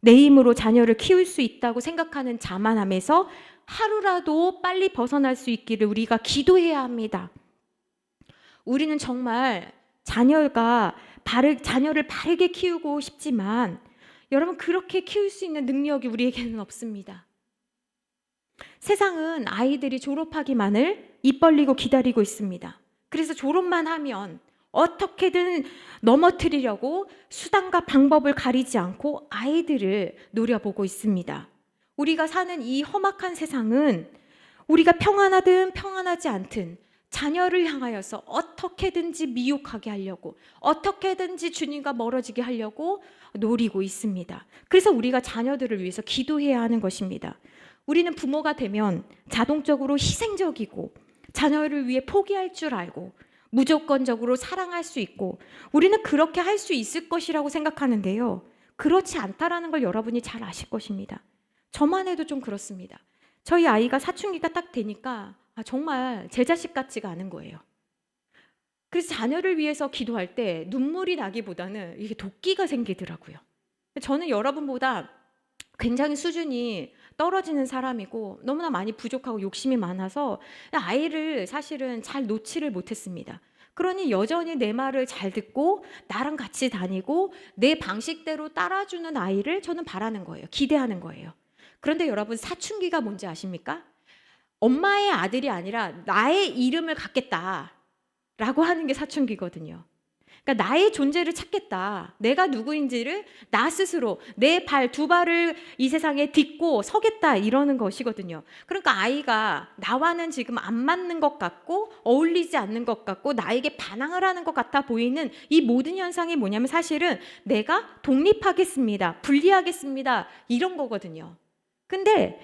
내 힘으로 자녀를 키울 수 있다고 생각하는 자만함에서 하루라도 빨리 벗어날 수 있기를 우리가 기도해야 합니다. 우리는 정말 자녀를 바르게 키우고 싶지만 여러분, 그렇게 키울 수 있는 능력이 우리에게는 없습니다. 세상은 아이들이 졸업하기만을 입 벌리고 기다리고 있습니다. 그래서 졸업만 하면 어떻게든 넘어뜨리려고 수단과 방법을 가리지 않고 아이들을 노려보고 있습니다. 우리가 사는 이 험악한 세상은 우리가 평안하든 평안하지 않든 자녀를 향하여서 어떻게든지 미혹하게 하려고, 어떻게든지 주님과 멀어지게 하려고 노리고 있습니다. 그래서 우리가 자녀들을 위해서 기도해야 하는 것입니다. 우리는 부모가 되면 자동적으로 희생적이고 자녀를 위해 포기할 줄 알고 무조건적으로 사랑할 수 있고 우리는 그렇게 할 수 있을 것이라고 생각하는데요. 그렇지 않다라는 걸 여러분이 잘 아실 것입니다. 저만 해도 좀 그렇습니다. 저희 아이가 사춘기가 딱 되니까 정말 제 자식 같지가 않은 거예요. 그래서 자녀를 위해서 기도할 때 눈물이 나기보다는 이게 도끼가 생기더라고요. 저는 여러분보다 굉장히 수준이 떨어지는 사람이고 너무나 많이 부족하고 욕심이 많아서 아이를 사실은 잘 놓지를 못했습니다. 그러니 여전히 내 말을 잘 듣고 나랑 같이 다니고 내 방식대로 따라주는 아이를 저는 바라는 거예요. 기대하는 거예요. 그런데 여러분, 사춘기가 뭔지 아십니까? 엄마의 아들이 아니라 나의 이름을 갖겠다라고 하는 게 사춘기거든요. 그러니까 나의 존재를 찾겠다. 내가 누구인지를 나 스스로 내 두 발을 이 세상에 딛고 서겠다, 이러는 것이거든요. 그러니까 아이가 나와는 지금 안 맞는 것 같고 어울리지 않는 것 같고 나에게 반항을 하는 것 같아 보이는 이 모든 현상이 뭐냐면 사실은 내가 독립하겠습니다, 분리하겠습니다, 이런 거거든요. 근데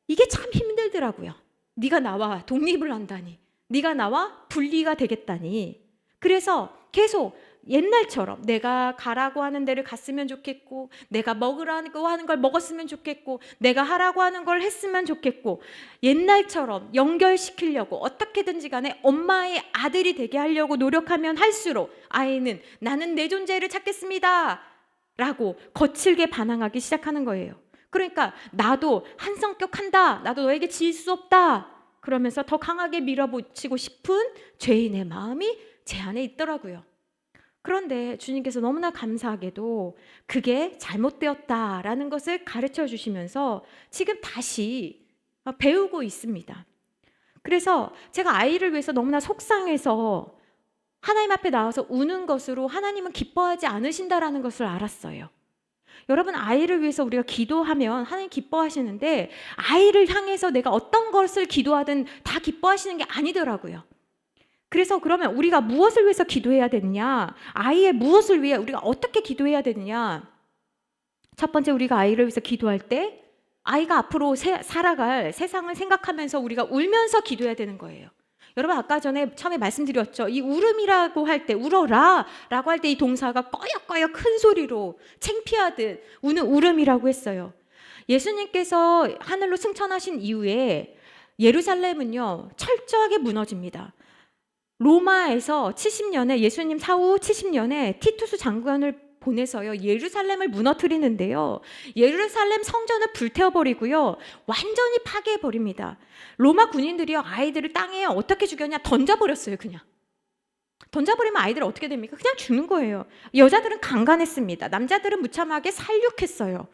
이게 참 힘들더라고요. 네가 나와 독립을 한다니, 네가 나와 분리가 되겠다니. 그래서 계속 옛날처럼 내가 가라고 하는 데를 갔으면 좋겠고, 내가 먹으라고 하는 걸 먹었으면 좋겠고, 내가 하라고 하는 걸 했으면 좋겠고, 옛날처럼 연결시키려고 어떻게든지 간에 엄마의 아들이 되게 하려고 노력하면 할수록 아이는 나는 내 존재를 찾겠습니다 라고 거칠게 반항하기 시작하는 거예요. 그러니까 나도 한 성격 한다, 나도 너에게 질 수 없다 그러면서 더 강하게 밀어붙이고 싶은 죄인의 마음이 제 안에 있더라고요. 그런데 주님께서 너무나 감사하게도 그게 잘못되었다라는 것을 가르쳐 주시면서 지금 다시 배우고 있습니다. 그래서 제가 아이를 위해서 너무나 속상해서 하나님 앞에 나와서 우는 것으로 하나님은 기뻐하지 않으신다라는 것을 알았어요. 여러분, 아이를 위해서 우리가 기도하면 하나님 기뻐하시는데 아이를 향해서 내가 어떤 것을 기도하든 다 기뻐하시는 게 아니더라고요. 그래서 그러면 우리가 무엇을 위해서 기도해야 되느냐? 아이의 무엇을 위해 우리가 어떻게 기도해야 되느냐? 첫 번째, 우리가 아이를 위해서 기도할 때 아이가 앞으로 살아갈 세상을 생각하면서 우리가 울면서 기도해야 되는 거예요. 여러분, 아까 전에 처음에 말씀드렸죠. 이 울음이라고 할 때, 울어라 라고 할 때 이 동사가 꺼역꺼역 큰 소리로 창피하듯 우는 울음이라고 했어요. 예수님께서 하늘로 승천하신 이후에 예루살렘은요 철저하게 무너집니다. 로마에서 70년에 예수님 사후 70년에 티투스 장관을 보내서요 예루살렘을 무너뜨리는데요, 예루살렘 성전을 불태워버리고요 완전히 파괴해버립니다. 로마 군인들이요 아이들을 땅에 어떻게 죽였냐, 던져버렸어요. 그냥 던져버리면 아이들 어떻게 됩니까? 그냥 죽는 거예요. 여자들은 강간했습니다. 남자들은 무참하게 살육했어요.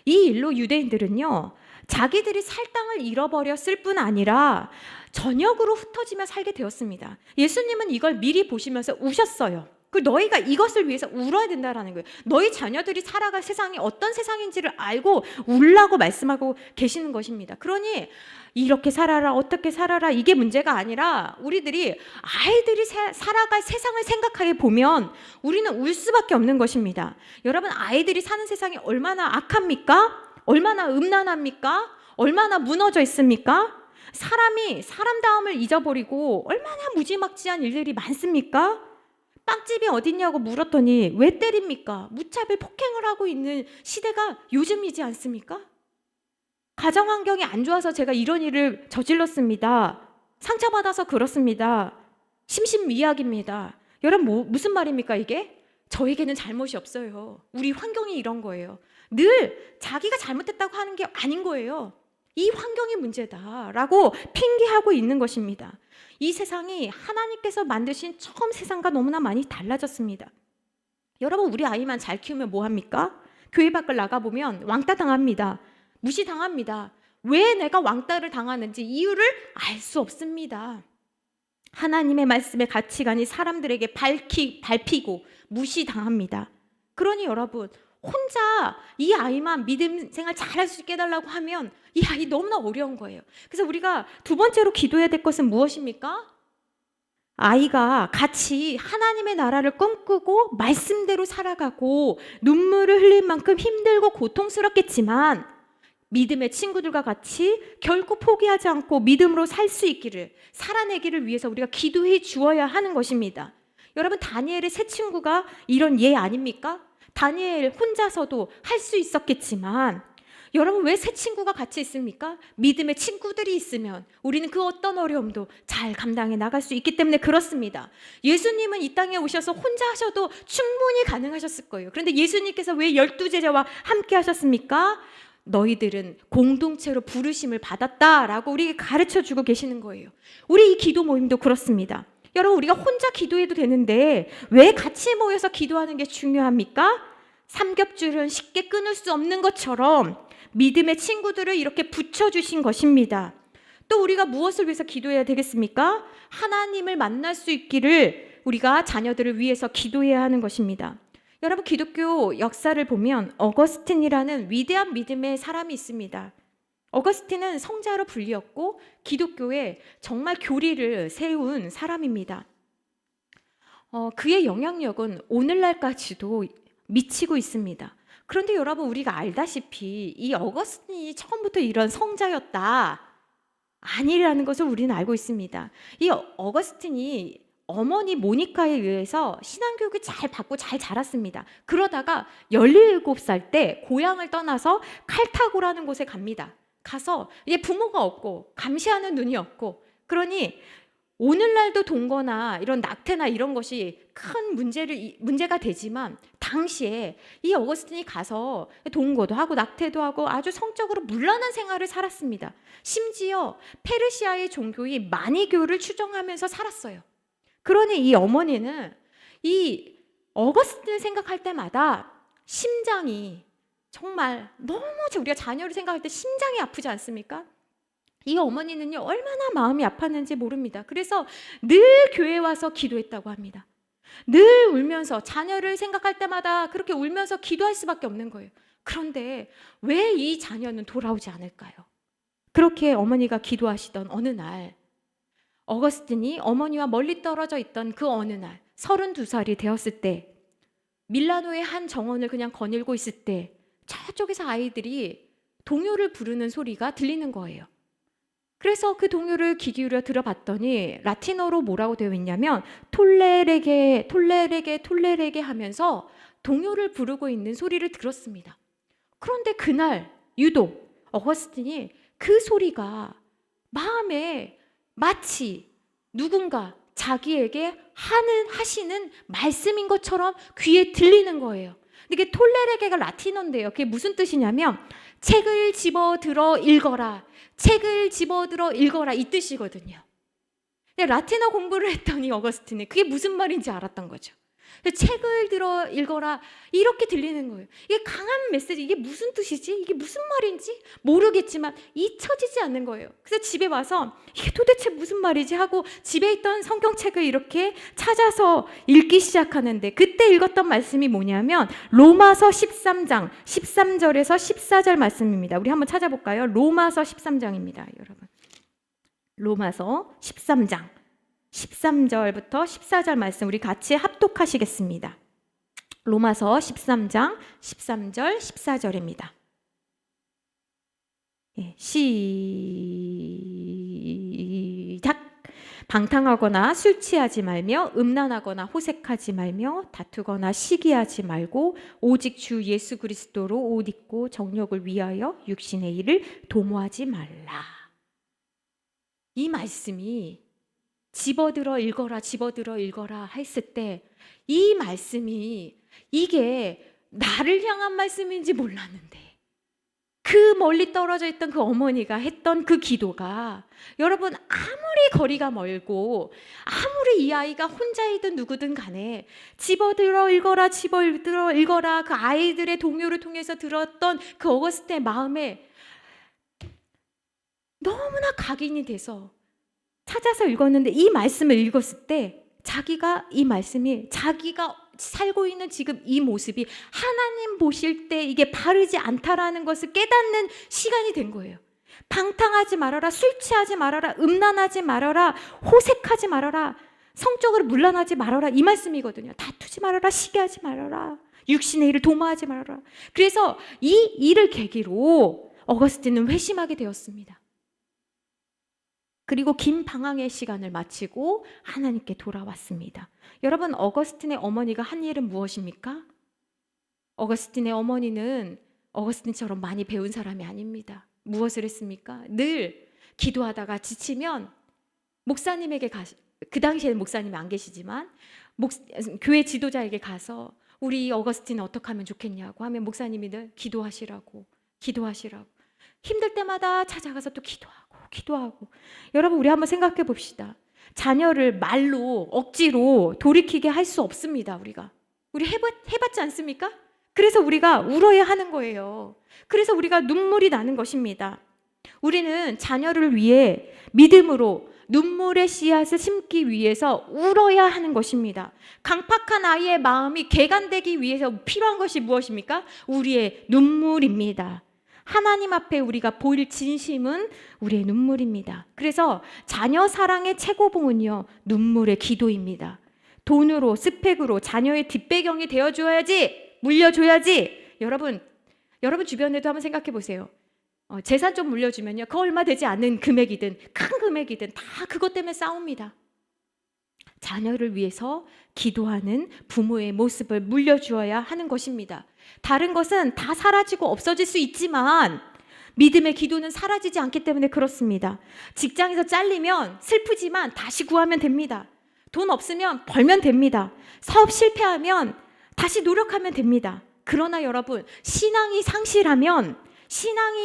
이 일로 유대인들은요 자기들이 살 땅을 잃어버렸을 뿐 아니라 전역으로 흩어지며 살게 되었습니다. 예수님은 이걸 미리 보시면서 우셨어요. 너희가 이것을 위해서 울어야 된다라는 거예요. 너희 자녀들이 살아갈 세상이 어떤 세상인지를 알고 울라고 말씀하고 계시는 것입니다. 그러니 이렇게 살아라, 어떻게 살아라, 이게 문제가 아니라 우리들이 아이들이 살아갈 세상을 생각하게 보면 우리는 울 수밖에 없는 것입니다. 여러분, 아이들이 사는 세상이 얼마나 악합니까? 얼마나 음란합니까? 얼마나 무너져 있습니까? 사람이 사람다움을 잊어버리고 얼마나 무지막지한 일들이 많습니까? 빵집이 어딨냐고 물었더니 왜 때립니까? 무차별 폭행을 하고 있는 시대가 요즘이지 않습니까? 가정 환경이 안 좋아서 제가 이런 일을 저질렀습니다. 상처받아서 그렇습니다. 심신미약입니다. 여러분 무슨 말입니까 이게? 저에게는 잘못이 없어요. 우리 환경이 이런 거예요. 늘 자기가 잘못했다고 하는 게 아닌 거예요. 이 환경이 문제다라고 핑계하고 있는 것입니다. 이 세상이 하나님께서 만드신 처음 세상과 너무나 많이 달라졌습니다. 여러분 우리 아이만 잘 키우면 뭐합니까? 교회 밖을 나가보면 왕따 당합니다. 무시당합니다. 왜 내가 왕따를 당하는지 이유를 알 수 없습니다. 하나님의 말씀의 가치관이 사람들에게 밟히고 무시당합니다. 그러니 여러분 혼자 이 아이만 믿음 생활 잘할 수 있게 해달라고 하면 이 아이 너무나 어려운 거예요. 그래서 우리가 두 번째로 기도해야 될 것은 무엇입니까? 아이가 같이 하나님의 나라를 꿈꾸고 말씀대로 살아가고 눈물을 흘릴 만큼 힘들고 고통스럽겠지만 믿음의 친구들과 같이 결코 포기하지 않고 믿음으로 살 수 있기를, 살아내기를 위해서 우리가 기도해 주어야 하는 것입니다. 여러분 다니엘의 세 친구가 이런 예 아닙니까? 다니엘 혼자서도 할 수 있었겠지만 여러분 왜 세 친구가 같이 있습니까? 믿음의 친구들이 있으면 우리는 그 어떤 어려움도 잘 감당해 나갈 수 있기 때문에 그렇습니다. 예수님은 이 땅에 오셔서 혼자 하셔도 충분히 가능하셨을 거예요. 그런데 예수님께서 왜 12제자와 함께 하셨습니까? 너희들은 공동체로 부르심을 받았다라고 우리에게 가르쳐주고 계시는 거예요. 우리 이 기도 모임도 그렇습니다. 여러분 우리가 혼자 기도해도 되는데 왜 같이 모여서 기도하는 게 중요합니까? 삼겹줄은 쉽게 끊을 수 없는 것처럼 믿음의 친구들을 이렇게 붙여주신 것입니다. 또 우리가 무엇을 위해서 기도해야 되겠습니까? 하나님을 만날 수 있기를 우리가 자녀들을 위해서 기도해야 하는 것입니다. 여러분 기독교 역사를 보면 어거스틴이라는 위대한 믿음의 사람이 있습니다. 어거스틴은 성자로 불리었고 기독교에 정말 교리를 세운 사람입니다. 그의 영향력은 오늘날까지도 미치고 있습니다. 그런데 여러분 우리가 알다시피 이 어거스틴이 처음부터 이런 성자였다 아니라는 것을 우리는 알고 있습니다. 이 어거스틴이 어머니 모니카에 의해서 신앙교육을 잘 받고 잘 자랐습니다. 그러다가 17살 때 고향을 떠나서 칼타고라는 곳에 갑니다. 가서 이제 부모가 없고 감시하는 눈이 없고, 그러니 오늘날도 동거나 이런 낙태나 이런 것이 큰 문제가 되지만 당시에 이 어거스틴이 가서 동거도 하고 낙태도 하고 아주 성적으로 문란한 생활을 살았습니다. 심지어 페르시아의 종교인 마니교를 추종하면서 살았어요. 그러니 이 어머니는 이 어거스틴을 생각할 때마다 심장이 정말 너무, 우리가 자녀를 생각할 때 심장이 아프지 않습니까? 이 어머니는요 얼마나 마음이 아팠는지 모릅니다. 그래서 늘 교회에 와서 기도했다고 합니다. 늘 울면서 자녀를 생각할 때마다 그렇게 울면서 기도할 수밖에 없는 거예요. 그런데 왜 이 자녀는 돌아오지 않을까요? 그렇게 어머니가 기도하시던 어느 날 어거스틴이 어머니와 멀리 떨어져 있던 그 어느 날 32살이 되었을 때 밀라노의 한 정원을 그냥 거닐고 있을 때 저쪽에서 아이들이 동요를 부르는 소리가 들리는 거예요. 그래서 그 동요를 귀 기울여 들어봤더니 라틴어로 뭐라고 되어 있냐면 톨레레게 톨레레게 톨레레게 하면서 동요를 부르고 있는 소리를 들었습니다. 그런데 그날 유독 어거스틴이 그 소리가 마음에 마치 누군가 자기에게 하시는 말씀인 것처럼 귀에 들리는 거예요. 근데 이게 톨레레게가 라틴어인데요. 그게 무슨 뜻이냐면 책을 집어들어 읽어라, 책을 집어들어 읽어라 이 뜻이거든요. 근데 라틴어 공부를 했더니 어거스틴이 그게 무슨 말인지 알았던 거죠. 책을 들어 읽어라 이렇게 들리는 거예요. 이게 강한 메시지, 이게 무슨 뜻이지? 이게 무슨 말인지 모르겠지만 잊혀지지 않는 거예요. 그래서 집에 와서 이게 도대체 무슨 말이지 하고 집에 있던 성경책을 이렇게 찾아서 읽기 시작하는데 그때 읽었던 말씀이 뭐냐면 로마서 13장 13절에서 14절 말씀입니다. 우리 한번 찾아볼까요? 로마서 13장입니다. 여러분, 로마서 13장 13절부터 14절 말씀 우리 같이 합독하시겠습니다. 로마서 13장 13절 14절입니다. 시작. 방탕하거나 술 취하지 말며 음란하거나 호색하지 말며 다투거나 시기하지 말고 오직 주 예수 그리스도로 옷 입고 정욕을 위하여 육신의 일을 도모하지 말라. 이 말씀이 집어들어 읽어라, 집어들어 읽어라 했을 때 이 말씀이 이게 나를 향한 말씀인지 몰랐는데 그 멀리 떨어져 있던 그 어머니가 했던 그 기도가 여러분 아무리 거리가 멀고 아무리 이 아이가 혼자이든 누구든 간에 집어들어 읽어라, 집어들어 읽어라 그 아이들의 동요를 통해서 들었던 그 어거스틴의 마음에 너무나 각인이 돼서 찾아서 읽었는데 이 말씀을 읽었을 때 자기가 이 말씀이 자기가 살고 있는 지금 이 모습이 하나님 보실 때 이게 바르지 않다라는 것을 깨닫는 시간이 된 거예요. 방탕하지 말아라, 술 취하지 말아라, 음란하지 말아라, 호색하지 말아라, 성적으로 문란하지 말아라 이 말씀이거든요. 다투지 말아라, 시기하지 말아라, 육신의 일을 도모하지 말아라. 그래서 이 일을 계기로 어거스틴은 회심하게 되었습니다. 그리고 긴 방황의 시간을 마치고 하나님께 돌아왔습니다. 여러분, 어거스틴의 어머니가 한 일은 무엇입니까? 어거스틴의 어머니는 어거스틴처럼 많이 배운 사람이 아닙니다. 무엇을 했습니까? 늘 기도하다가 지치면 목사님에게 그 당시에는 목사님이 안 계시지만 교회 지도자에게 가서 우리 어거스틴은 어떻게 하면 좋겠냐고 하면 목사님이 늘 기도하시라고 힘들 때마다 찾아가서 또 기도하고. 여러분, 우리 한번 생각해 봅시다. 자녀를 말로 억지로 돌이키게 할 수 없습니다. 우리 해봤지 않습니까? 그래서 우리가 울어야 하는 거예요. 그래서 우리가 눈물이 나는 것입니다. 우리는 자녀를 위해 믿음으로 눈물의 씨앗을 심기 위해서 울어야 하는 것입니다. 강팍한 아이의 마음이 개간되기 위해서 필요한 것이 무엇입니까? 우리의 눈물입니다. 하나님 앞에 우리가 보일 진심은 우리의 눈물입니다. 그래서 자녀 사랑의 최고봉은요, 눈물의 기도입니다. 돈으로, 스펙으로 자녀의 뒷배경이 되어줘야지, 물려줘야지. 여러분 주변에도 한번 생각해 보세요. 재산 좀 물려주면요, 그 얼마 되지 않는 금액이든 큰 금액이든 다 그것 때문에 싸웁니다. 자녀를 위해서 기도하는 부모의 모습을 물려주어야 하는 것입니다. 다른 것은 다 사라지고 없어질 수 있지만 믿음의 기도는 사라지지 않기 때문에 그렇습니다. 직장에서 잘리면 슬프지만 다시 구하면 됩니다. 돈 없으면 벌면 됩니다. 사업 실패하면 다시 노력하면 됩니다. 그러나 여러분, 신앙을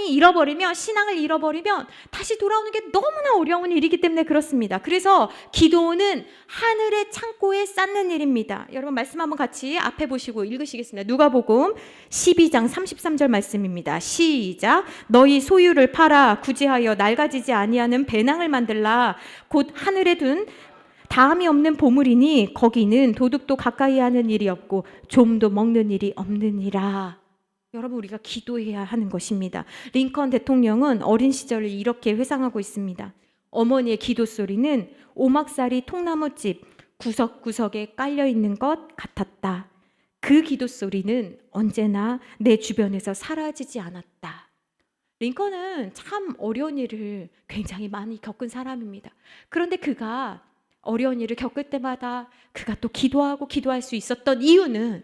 잃어버리면 다시 돌아오는 게 너무나 어려운 일이기 때문에 그렇습니다. 그래서 기도는 하늘의 창고에 쌓는 일입니다. 여러분, 말씀 한번 같이 앞에 보시고 읽으시겠습니다. 누가복음 12장 33절 말씀입니다. 시작. 너희 소유를 팔아 구제하여 낡아지지 아니하는 배낭을 만들라. 곧 하늘에 둔 다함이 없는 보물이니 거기는 도둑도 가까이 하는 일이 없고 좀도 먹는 일이 없느니라. 여러분, 우리가 기도해야 하는 것입니다. 링컨 대통령은 어린 시절을 이렇게 회상하고 있습니다. 어머니의 기도 소리는 오막살이 통나무집 구석구석에 깔려있는 것 같았다. 그 기도 소리는 언제나 내 주변에서 사라지지 않았다. 링컨은 참 어려운 일을 굉장히 많이 겪은 사람입니다. 그런데 그가 어려운 일을 겪을 때마다 그가 또 기도할 수 있었던 이유는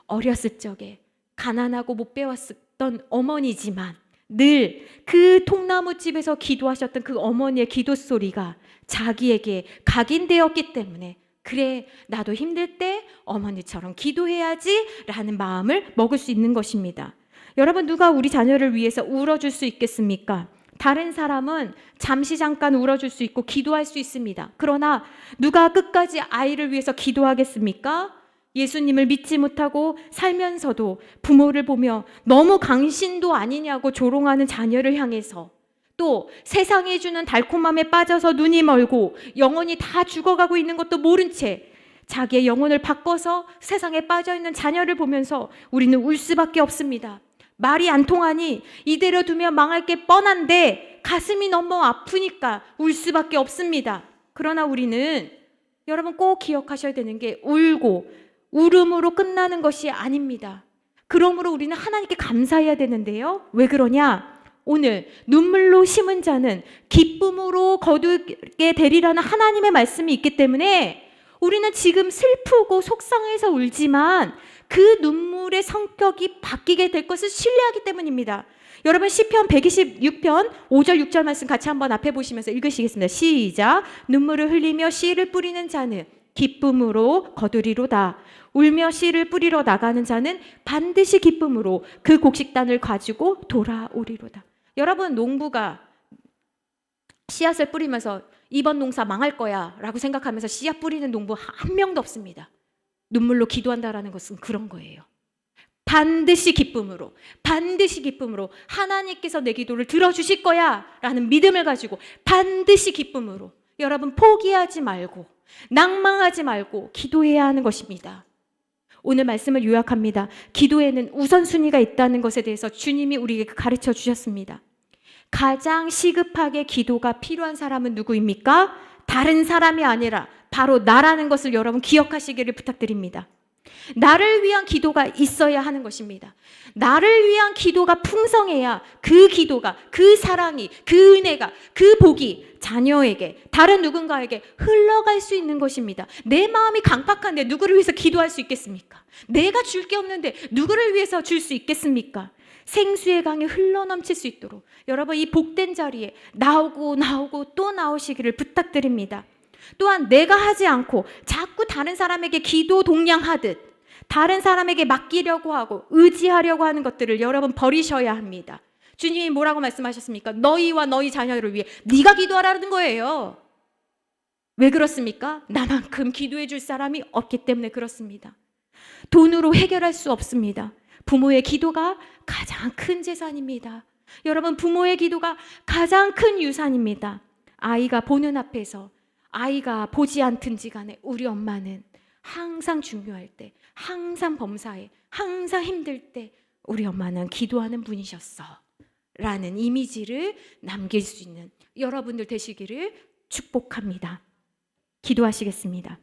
어렸을 적에 가난하고 못 배웠던 어머니지만 늘 그 통나무집에서 기도하셨던 그 어머니의 기도 소리가 자기에게 각인되었기 때문에, 그래, 나도 힘들 때 어머니처럼 기도해야지 라는 마음을 먹을 수 있는 것입니다. 여러분, 누가 우리 자녀를 위해서 울어줄 수 있겠습니까? 다른 사람은 잠깐 울어줄 수 있고 기도할 수 있습니다. 그러나 누가 끝까지 아이를 위해서 기도하겠습니까? 예수님을 믿지 못하고 살면서도 부모를 보며 너무 강신도 아니냐고 조롱하는 자녀를 향해서, 또 세상이 주는 달콤함에 빠져서 눈이 멀고 영혼이 다 죽어가고 있는 것도 모른 채 자기의 영혼을 바꿔서 세상에 빠져있는 자녀를 보면서 우리는 울 수밖에 없습니다. 말이 안 통하니 이대로 두면 망할 게 뻔한데 가슴이 너무 아프니까 울 수밖에 없습니다. 그러나 우리는, 여러분 꼭 기억하셔야 되는 게, 울음으로 끝나는 것이 아닙니다. 그러므로 우리는 하나님께 감사해야 되는데요. 왜 그러냐? 오늘 눈물로 심은 자는 기쁨으로 거두게 되리라는 하나님의 말씀이 있기 때문에 우리는 지금 슬프고 속상해서 울지만 그 눈물의 성격이 바뀌게 될 것을 신뢰하기 때문입니다. 여러분 시편 126편 5절 6절 말씀 같이 한번 앞에 보시면서 읽으시겠습니다. 시작. 눈물을 흘리며 씨를 뿌리는 자는 기쁨으로 거두리로다. 울며 씨를 뿌리러 나가는 자는 반드시 기쁨으로 그 곡식단을 가지고 돌아오리로다. 여러분, 농부가 씨앗을 뿌리면서 이번 농사 망할 거야 라고 생각하면서 씨앗 뿌리는 농부 한 명도 없습니다. 눈물로 기도한다라는 것은 그런 거예요. 반드시 기쁨으로, 반드시 기쁨으로 하나님께서 내 기도를 들어주실 거야 라는 믿음을 가지고 반드시 기쁨으로, 여러분 포기하지 말고 낭망하지 말고 기도해야 하는 것입니다. 오늘 말씀을 요약합니다. 기도에는 우선순위가 있다는 것에 대해서 주님이 우리에게 가르쳐 주셨습니다. 가장 시급하게 기도가 필요한 사람은 누구입니까? 다른 사람이 아니라 바로 나라는 것을 여러분 기억하시기를 부탁드립니다. 나를 위한 기도가 있어야 하는 것입니다. 나를 위한 기도가 풍성해야 그 기도가, 그 사랑이, 그 은혜가, 그 복이 자녀에게, 다른 누군가에게 흘러갈 수 있는 것입니다. 내 마음이 강팍한데 누구를 위해서 기도할 수 있겠습니까? 내가 줄 게 없는데 누구를 위해서 줄 수 있겠습니까? 생수의 강이 흘러넘칠 수 있도록 여러분 이 복된 자리에 나오고 또 나오시기를 부탁드립니다. 또한 내가 하지 않고 자꾸 다른 사람에게 기도 동량하듯 다른 사람에게 맡기려고 하고 의지하려고 하는 것들을 여러분 버리셔야 합니다. 주님이 뭐라고 말씀하셨습니까? 너희와 너희 자녀를 위해 네가 기도하라는 거예요. 왜 그렇습니까? 나만큼 기도해 줄 사람이 없기 때문에 그렇습니다. 돈으로 해결할 수 없습니다. 부모의 기도가 가장 큰 재산입니다. 여러분, 부모의 기도가 가장 큰 유산입니다. 아이가 보는 앞에서 아이가 보지 않든지 간에 우리 엄마는 항상 중요할 때, 항상 범사에, 항상 힘들 때 우리 엄마는 기도하는 분이셨어 라는 이미지를 남길 수 있는 여러분들 되시기를 축복합니다. 기도하시겠습니다.